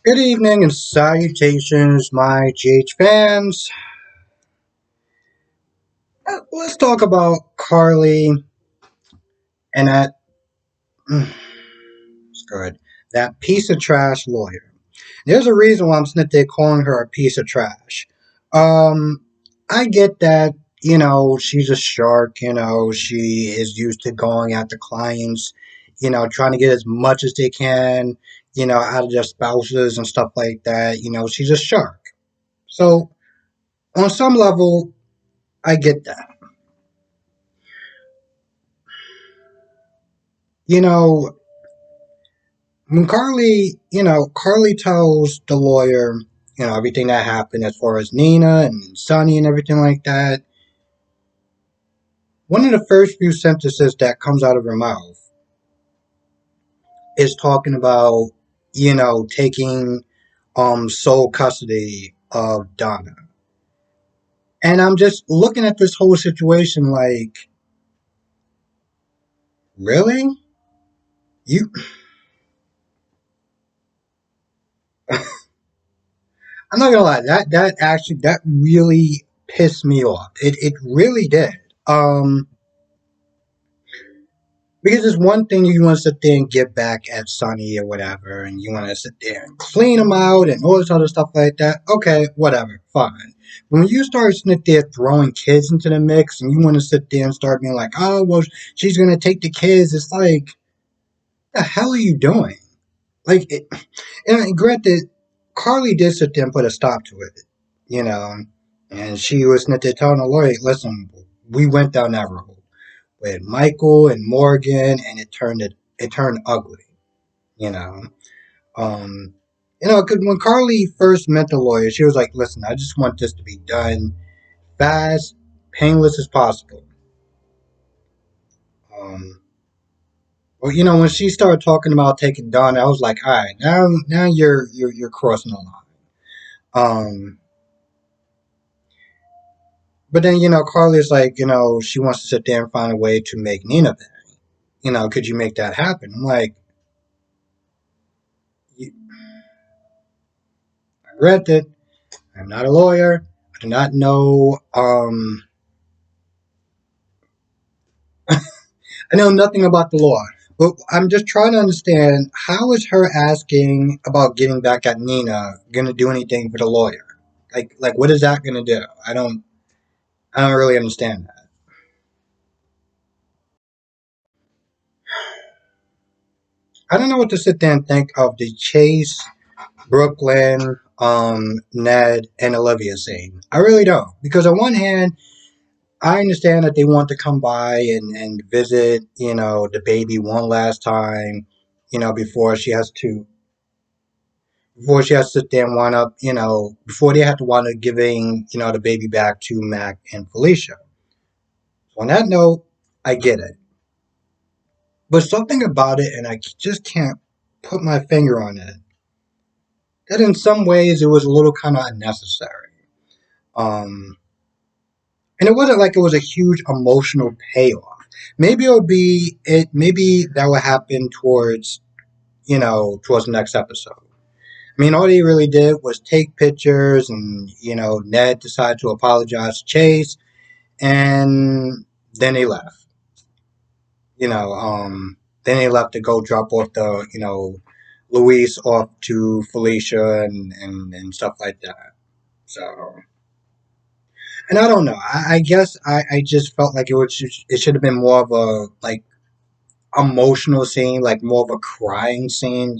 Good evening and salutations, my GH fans. Let's talk about Carly and that. It's good. That piece of trash lawyer. There's a reason why I'm sitting there calling her a piece of trash. Um, I get that. She's a shark. She is used to going after clients. Trying to get as much as they can. Out of their spouses and stuff like that. She's a shark. So on some level, I get that. You know, when Carly tells the lawyer, everything that happened as far as Nina and Sonny and everything like that, one of the first few sentences that comes out of her mouth is talking about, taking sole custody of Donna. And I'm just looking at this whole situation like, really? You I'm not gonna lie, that really pissed me off. It really did. Um Because it's one thing you want to sit there and get back at Sonny or whatever, and you want to sit there and clean him out and all this other stuff like that. Okay, whatever, fine. But when you start sitting there throwing kids into the mix, and you want to sit there and start being like, "Oh, well, she's gonna take the kids," it's like, the hell are you doing? Like, and granted, Carly did sit there and put a stop to it, you know, and she was sitting there telling the lawyer, "Listen, we went down that road with Michael and Morgan, and it turned ugly. You know, um, because when Carly first met the lawyer, she was like, "Listen, I just want this to be done fast, painless as possible." Um, well, when she started talking about taking Dawn, I was like, "All right, now you're crossing the line." Um, but then Carly's like, she wants to sit there and find a way to make Nina pay. Could you make that happen? I'm like, granted, I'm not a lawyer. I do not know. I know nothing about the law, but I'm just trying to understand how is her asking about getting back at Nina going to do anything for the lawyer? Like what is that going to do? I don't really understand that. I don't know what to sit there and think of the Chase, Brooklyn, Ned, and Olivia scene. I really don't, because on one hand, I understand that they want to come by and visit, the baby one last time, before she has to sit there and wind up, before they have to wind up giving, the baby back to Mac and Felicia. So on that note, I get it. But something about it, and I just can't put my finger on it, that in some ways it was a little kind of unnecessary. Um, and it wasn't like it was a huge emotional payoff. Maybe it'll be it. Maybe that will happen towards the next episode. I mean, all he really did was take pictures, and Ned decided to apologize to Chase, and then he left. You know, then he left to go drop off the Louise off to Felicia and stuff like that. So, and I don't know. I guess I just felt like it should have been more of a like emotional scene, like more of a crying scene.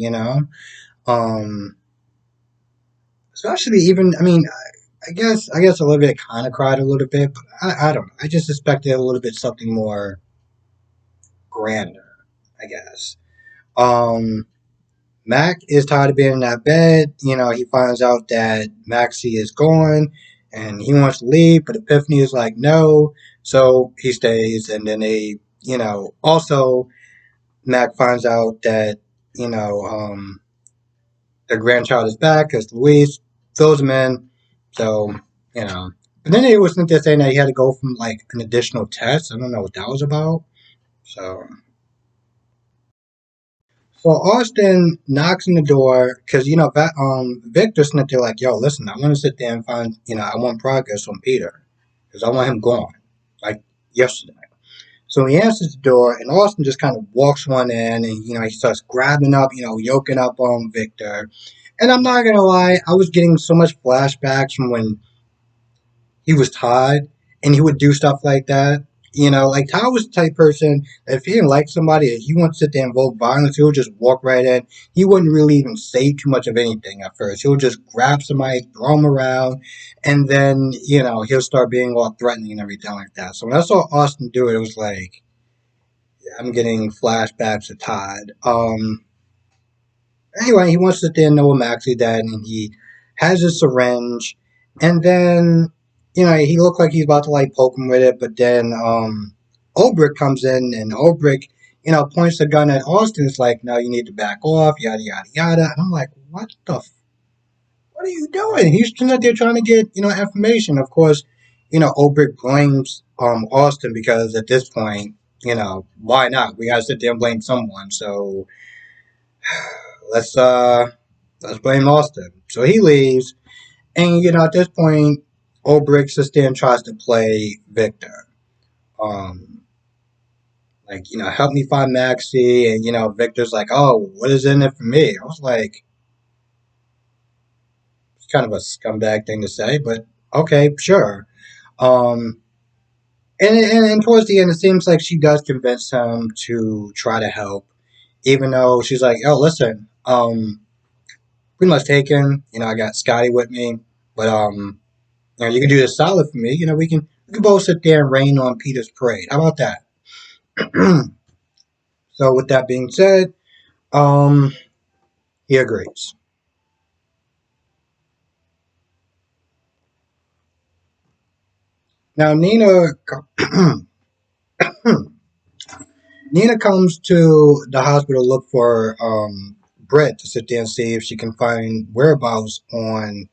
Um, Especially even, I mean, I guess Olivia kind of cried a little bit, but I don't know. I just expected a little bit something more grander, I guess. Um, Mac is tired of being in that bed. He finds out that Maxie is gone and he wants to leave, but Epiphany is like, no. So he stays. And then also Mac finds out that, you know, um, their grandchild is back because Louise fills him in. So, you know. But then he was there saying that he had to go from like an additional test. I don't know what that was about. So, So Austin knocks on the door because Victor's not there like, yo, listen, I want to sit there and find, I want progress on Peter because I want him gone like yesterday. So he answers the door, and Austin just kind of walks one in, and he starts grabbing up, yoking up on Victor. And I'm not gonna lie, I was getting so much flashbacks from when he was Todd, and he would do stuff like that. Like Todd was the type of person that if he didn't like somebody, if he wanted to sit there and invoke violence, he would just walk right in. He wouldn't really even say too much of anything at first. He would just grab somebody, throw him around, and then he'll start being all threatening and everything like that. So when I saw Austin do it, it was like I'm getting flashbacks to Todd. Anyway, he wants to sit there and know what Maxie did, and he has a syringe, and then he looked like he's about to like poke him with it, but then Obrecht comes in, and Obrecht points the gun at Austin. It's like, no, you need to back off, yada yada yada. And I'm like, what are you doing? He's out there trying to get information. Of course, Obrecht blames Austin because at this point, why not? We gotta sit there and blame someone. So let's uh let's blame Austin. So he leaves, and at this point, Obrecht sits there and tries to play Victor. Um, like help me find Maxie, and Victor's like, oh, what is in it for me? I was like, it's kind of a scumbag thing to say, but okay, sure. Um, and towards the end, it seems like she does convince him to try to help, even though she's like, oh, listen, we must take him. I got Scotty with me, but you can do this solid for me. We can both sit there and rain on Peter's parade. How about that? So with that being said, um, he agrees. Now Nina comes to the hospital to look for Brett to sit there and see if she can find whereabouts on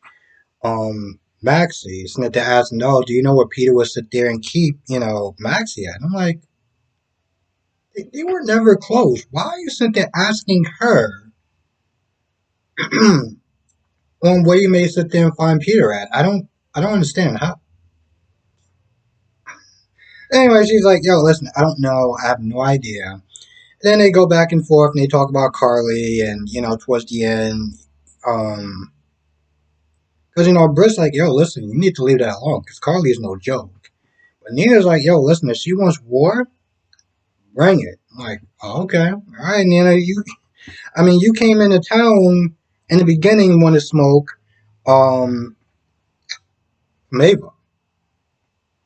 Maxie. And that they ask, no, do you know where Peter would sit there and keep Maxie at? And I'm like, they were never close. Why are you sitting there asking her on where you may sit there and find Peter at? I don't understand how. Anyway, she's like, yo, listen, I don't know. I have no idea. Then they go back and forth and they talk about Carly and, towards the end, um, because, Britt's like, yo, listen, you need to leave that alone because Carly is no joke. But Nina's like, yo, listen, if she wants war, bring it. I'm like, oh, okay. All right, Nina, you came into town in the beginning wanted to smoke, um, Mava.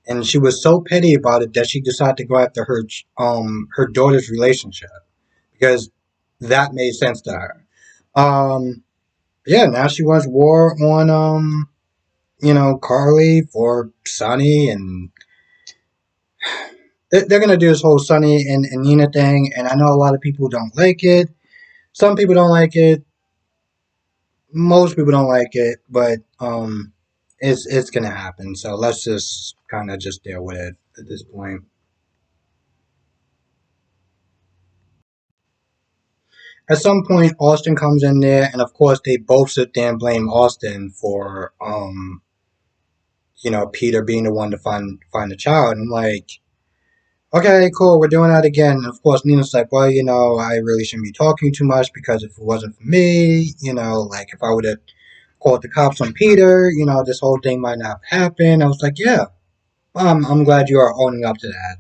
And she was so petty about it that she decided to go after her daughter's relationship because that made sense to her. Um, yeah, now she wants war on Carly for Sonny, and they're gonna do this whole Sonny and Nina thing, and I know a lot of people don't like it. Some people don't like it. Most people don't like it, but it's gonna happen. So let's just kind of just deal with it at this point. At some point, Austin comes in there, and of course, they both sit there and blame Austin for Peter being the one to find the child. And I'm like, okay, cool, we're doing that again. And of course, Nina's like, well, I really shouldn't be talking too much because if it wasn't for me, like if I would have called the cops on Peter, this whole thing might not have happened. I was like, yeah, I'm glad you are owning up to that.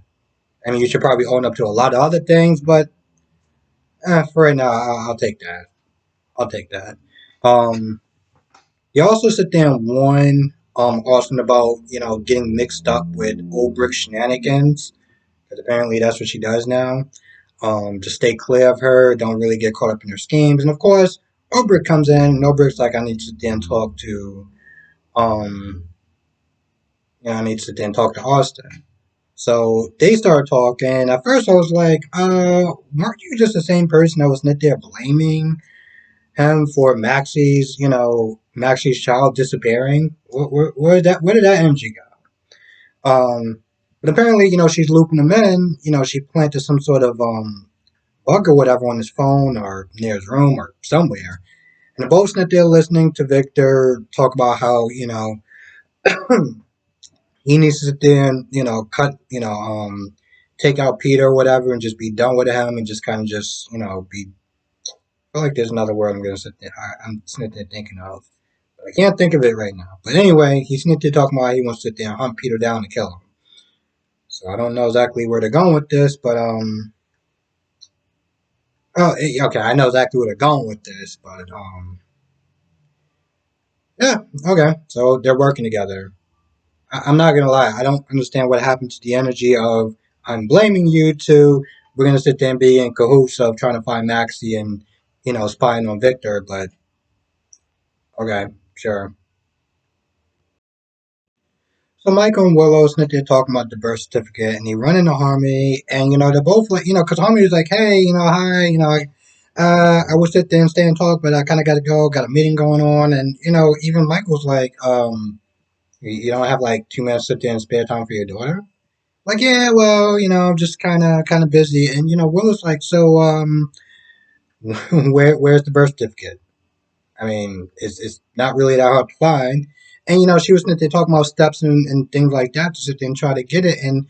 I mean, you should probably own up to a lot of other things, but for right now, I'll take that. I'll take that. Um, he also sit there and warn Austin about getting mixed up with Obrecht shenanigans because apparently that's what she does now. To stay clear of her, don't really get caught up in her schemes. And of course, Obrecht comes in, and Obrecht's like, I need to sit there and talk to, um, I need to sit there and talk to Austin. So they start talking. At first, I was like, weren't you just the same person that was not there blaming him for Maxie's child disappearing? Where did that energy go? But apparently, she's looping him in. She planted some sort of bug or whatever on his phone or near his room or somewhere. And they're both sitting there listening to Victor talk about how, he needs to sit there and, take out Peter or whatever and just be done with him and just kind of just, be. I feel like there's another word I'm going to sit there. I'm sitting there thinking of. But I can't think of it right now. But anyway, he's sitting there talking about how he wants to sit there and hunt Peter down and kill him. So I don't know exactly where they're going with this, but okay, I know exactly where they're going with this, but yeah, okay. So they're working together. I'm not gonna lie, I don't understand what happened to the energy of I'm blaming you to we're gonna sit there and be in cahoots of trying to find Maxie and spying on Victor, but okay, sure. So Michael and Willow sitting there talking about the birth certificate, and they run into Harmony, and they're both like, because Harmony's like, hey, hi, I would sit there and stay and talk, but I kind of got to go, got a meeting going on, and even Michael's like, you don't have like 2 minutes to sit there and spare time for your daughter. Like, yeah, well, I'm just kind of busy, and Willow's like, so where's the birth certificate? I mean, it's not really that hard to find. And she was sitting there talking about steps and things like that to sit there and try to get it, and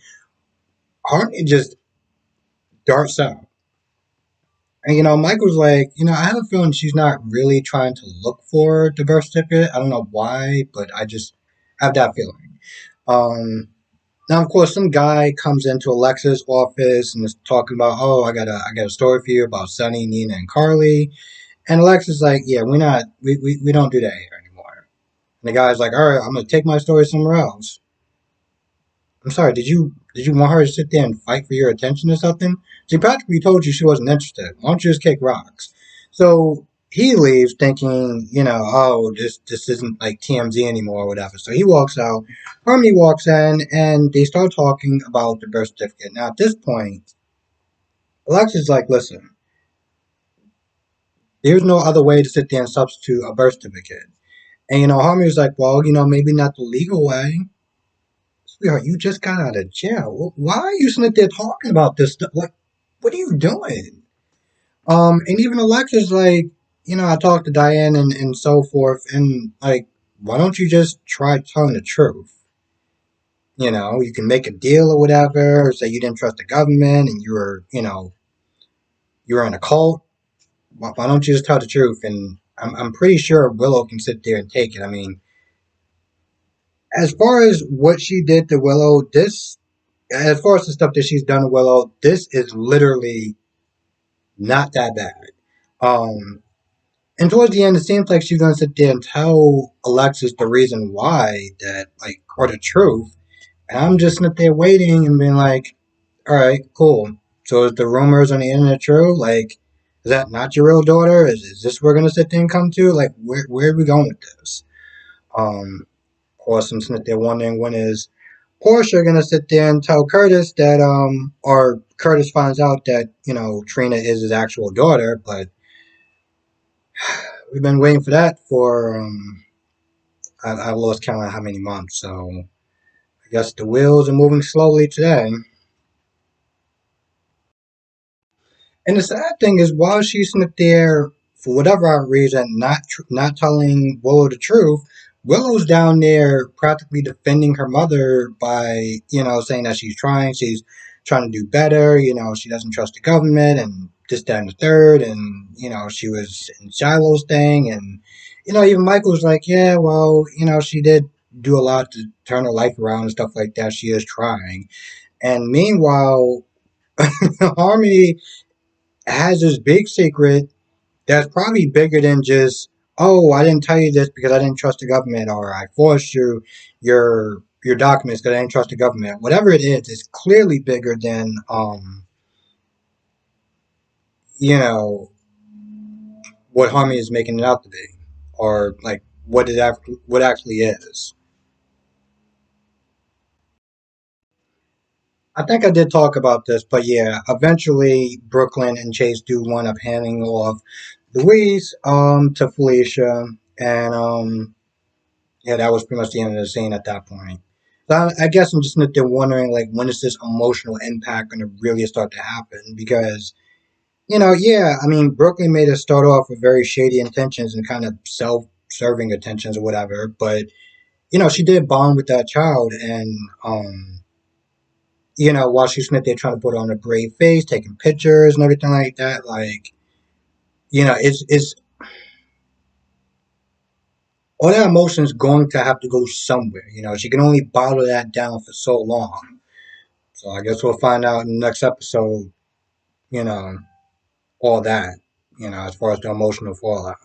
Harmony just darts out. And Michael's like, I have a feeling she's not really trying to look for the birth certificate. I don't know why, but I just have that feeling. Um, Now, of course, some guy comes into Alexa's office and is talking about, oh, I got a story for you about Sunny, Nina, and Carly. And Alexa's like, yeah, we don't do that here anymore. And the guy's like, all right, I'm gonna take my story somewhere else. I'm sorry, did you want her to sit there and fight for your attention or something? She practically told you she wasn't interested. Why don't you just kick rocks? So he leaves thinking, oh, this isn't like TMZ anymore or whatever. So he walks out. Harmony walks in and they start talking about the birth certificate. Now at this point, Alexa's like, listen, there's no other way to sit there and substitute a birth certificate. And Harmony's like, well, maybe not the legal way. Sweetheart, you just got out of jail. Why are you sitting there talking about this stuff? Like, what are you doing? And even Alexa's like, I talked to Diane and so forth, and like, why don't you just try telling the truth? You can make a deal or whatever, or say you didn't trust the government and you were in a cult. Why don't you just tell the truth? And I'm pretty sure Willow can sit there and take it. I mean, as far as what she did to Willow, as far as the stuff that she's done to Willow, this is literally not that bad. Um, and towards the end, it seems like she's gonna sit there and tell Alexis the reason why that, like, or the truth. And I'm just sitting there waiting and being like, all right, cool. So is the rumors on the internet true? Like, is that not your real daughter? Is this where we're gonna sit there and come to? Like, where are we going with this? Of course, I'm sitting there wondering when is Portia gonna sit there and tell Curtis that or Curtis finds out that Trina is his actual daughter, but we've been waiting for that for I've lost count of how many months, so I guess the wheels are moving slowly today. And the sad thing is, while she's sitting there for whatever reason, not telling Willow the truth, Willow's down there practically defending her mother by saying that she's trying to do better. She doesn't trust the government and this, that, and the third, and she was in Shiloh's thing, and even Michael's like, yeah, well, she did do a lot to turn her life around and stuff like that. She is trying, and meanwhile, Harmony has this big secret that's probably bigger than just, oh, I didn't tell you this because I didn't trust the government, or I forced you your documents because I didn't trust the government. Whatever it is, it's clearly bigger than you know what Harmony is making it out to be, or like what actually is. I think I did talk about this, but yeah, eventually Brooklyn and Chase do wind up handing off Louise to Felicia, and yeah, that was pretty much the end of the scene at that point. So I guess I'm just sitting there wondering, like, when is this emotional impact going to really start to happen? Because Yeah, I mean, Brooklyn made it start off with very shady intentions and kind of self-serving intentions or whatever, but she did bond with that child, and while she's Smith, they're trying to put on a brave face, taking pictures and everything like that. Like, it's all that emotion is going to have to go somewhere. She can only bottle that down for so long. So I guess we'll find out in the next episode. You know, all that. As far as the emotional fallout.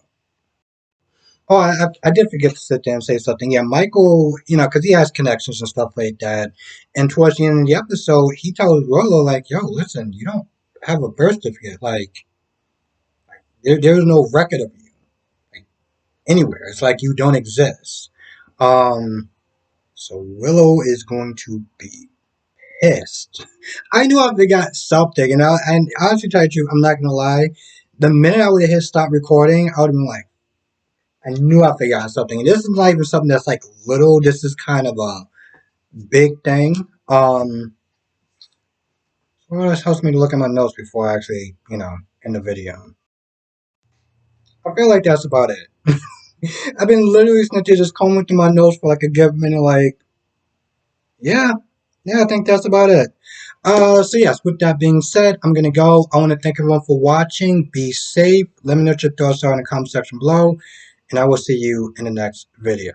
Oh, I did forget to sit there and say something. Yeah, Michael, because he has connections and stuff like that. And towards the end of the episode, he tells Willow, like, yo, listen, you don't have a birth certificate. Like, there's no record of you, like, anywhere. It's like you don't exist. Um, so Willow is going to be pissed. I knew I forgot something. And honestly, tell you the truth, I'm not going to lie. The minute I would have hit stop recording, I would have been like, I knew I forgot something. And this is not even something that's like little. This is kind of a big thing. Well, this helps me to look at my notes before I actually, in the video. I feel like that's about it. I've been literally snitching just combing through my notes for like a good minute. Like, yeah, yeah, I think that's about it. So yes, with that being said, I'm gonna go. I want to thank everyone for watching. Be safe. Let me know what your thoughts are in the comment section below, and I will see you in the next video.